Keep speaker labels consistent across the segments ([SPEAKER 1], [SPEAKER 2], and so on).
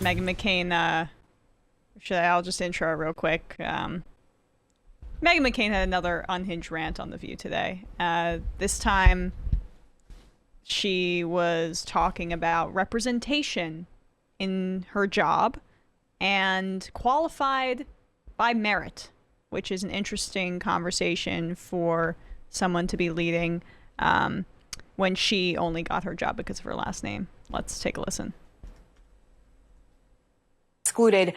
[SPEAKER 1] Meghan McCain, I'll just intro her real quick. Meghan McCain had another unhinged rant on The View today. This time, she was talking about representation in her job and qualified by merit, which is an interesting conversation for someone to be leading when she only got her job because of her last name. Let's take a listen.
[SPEAKER 2] Excluded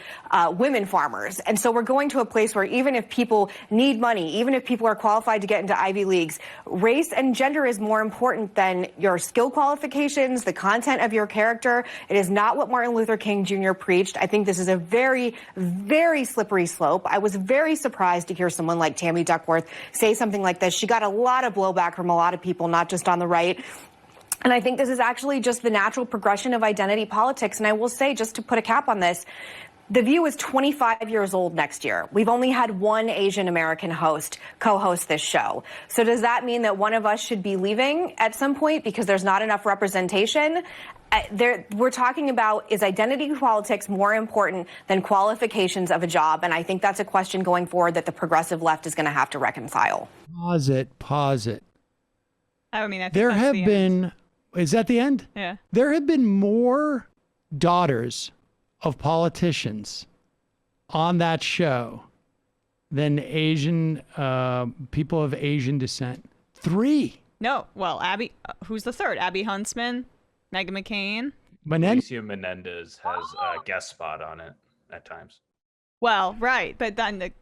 [SPEAKER 2] women farmers. And so we're going to a place where even if people need money, even if people are qualified to get into Ivy Leagues, race and gender is more important than your skill qualifications, the content of your character. It is not what Martin Luther King Jr. preached. I think this is a very, very slippery slope. I was very surprised to hear someone like Tammy Duckworth say something like this. She got a lot of blowback from a lot of people, not just on the right. And I think this is actually just the natural progression of identity politics. And I will say, just to put a cap on this, The View is 25 years old next year. We've only had one Asian American co-host this show. So does that mean that one of us should be leaving at some point because there's not enough representation? We're talking about, is identity politics more important than qualifications of a job? And I think that's a question going forward that the progressive left is going to have to reconcile.
[SPEAKER 3] Pause it.
[SPEAKER 1] I mean, I think
[SPEAKER 3] there
[SPEAKER 1] that's
[SPEAKER 3] have
[SPEAKER 1] the
[SPEAKER 3] been...
[SPEAKER 1] end.
[SPEAKER 3] Is that the end?
[SPEAKER 1] Yeah.
[SPEAKER 3] There have been more daughters of politicians on that show than Asian people of Asian descent. 3.
[SPEAKER 1] No. Well, Abby, who's the third? Abby Huntsman, Meghan McCain.
[SPEAKER 4] Alicia Menendez has a guest spot on it at times.
[SPEAKER 1] Well, right. But then the,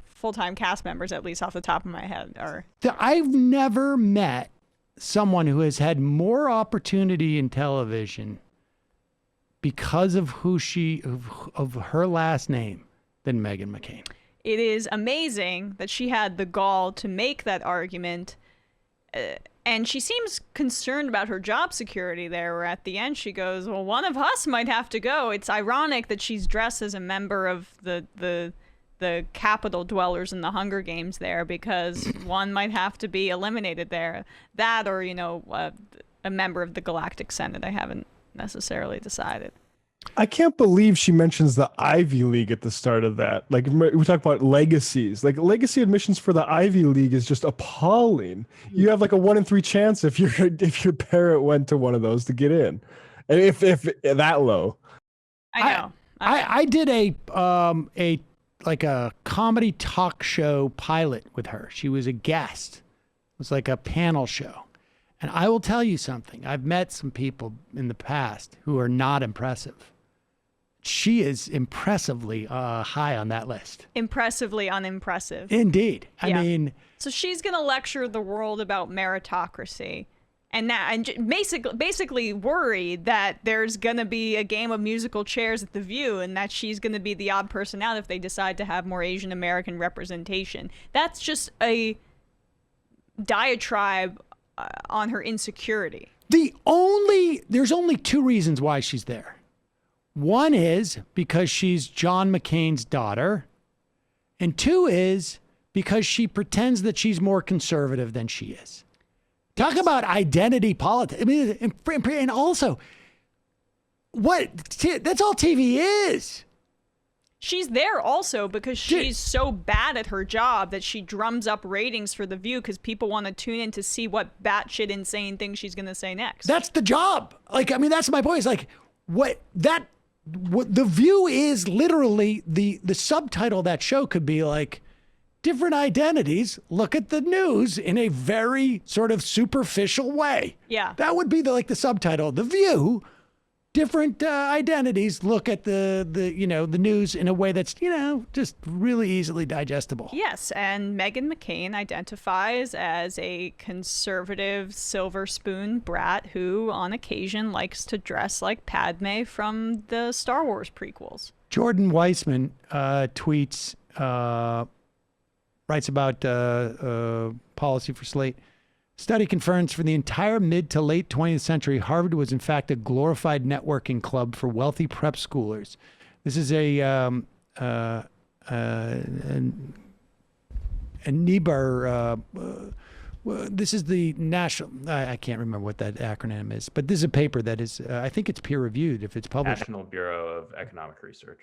[SPEAKER 1] full-time cast members, at least off the top of my head, are...
[SPEAKER 3] I've never met someone who has had more opportunity in television because of of her last name than Meghan McCain.
[SPEAKER 1] It is amazing that she had the gall to make that argument, and she seems concerned about her job security there, where at the end she goes, well, one of us might have to go. It's ironic that she's dressed as a member of the Capitol dwellers in the Hunger Games there, because one might have to be eliminated there. That or, a member of the Galactic Senate. I haven't necessarily decided.
[SPEAKER 5] I can't believe she mentions the Ivy League at the start of that. Like, we talk about legacies. Like, legacy admissions for the Ivy League is just appalling. You have like a 1 in 3 chance if your parent went to one of those to get in, and if that low.
[SPEAKER 1] I know.
[SPEAKER 3] I did a comedy talk show pilot with her. She was a guest. It was like a panel show. And I will tell you something. I've met some people in the past who are not impressive. She is impressively high on that list.
[SPEAKER 1] Impressively unimpressive.
[SPEAKER 3] Indeed. I mean...
[SPEAKER 1] So she's going to lecture the world about meritocracy. And basically worried that there's going to be a game of musical chairs at The View, and that she's going to be the odd person out if they decide to have more Asian American representation. That's just a diatribe on her insecurity.
[SPEAKER 3] There's only 2 reasons why she's there. One is because she's John McCain's daughter, and 2 is because she pretends that she's more conservative than she is. Talk about identity politics. I mean, and also, that's all TV is.
[SPEAKER 1] She's there also because she's so bad at her job that she drums up ratings for The View because people want to tune in to see what batshit insane thing she's going to say next.
[SPEAKER 3] That's the job. Like, I mean, that's my point. It's like, what The View is literally the subtitle of that show could be like, different identities look at the news in a very sort of superficial way.
[SPEAKER 1] Yeah.
[SPEAKER 3] That would be the subtitle. The View, different identities look at the news in a way that's, just really easily digestible.
[SPEAKER 1] Yes, and Meghan McCain identifies as a conservative silver spoon brat who on occasion likes to dress like Padme from the Star Wars prequels.
[SPEAKER 3] Jordan Weissman tweets, writes about policy for Slate. Study confirms for the entire mid to late 20th century, Harvard was in fact a glorified networking club for wealthy prep schoolers. This is a Niebuhr Well, this is the national. I can't remember what that acronym is, but this is a paper that is. I think it's peer reviewed if it's published.
[SPEAKER 4] National Bureau of Economic Research.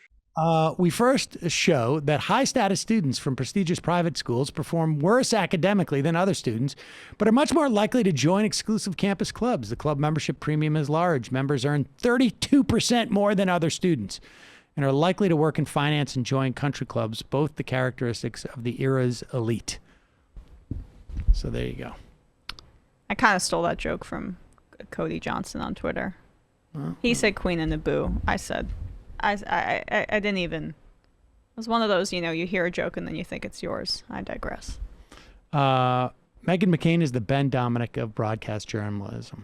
[SPEAKER 3] We first show that high status students from prestigious private schools perform worse academically than other students, but are much more likely to join exclusive campus clubs. The club membership premium is large. Members earn 32% more than other students and are likely to work in finance and join country clubs, both the characteristics of the era's elite. So there you go.
[SPEAKER 1] I kind of stole that joke from Cody Johnson on Twitter. He said Queen of Naboo. I said, I didn't even. It was one of those, you hear a joke and then you think it's yours. I digress.
[SPEAKER 3] Meghan McCain is the Ben Dominic of broadcast journalism.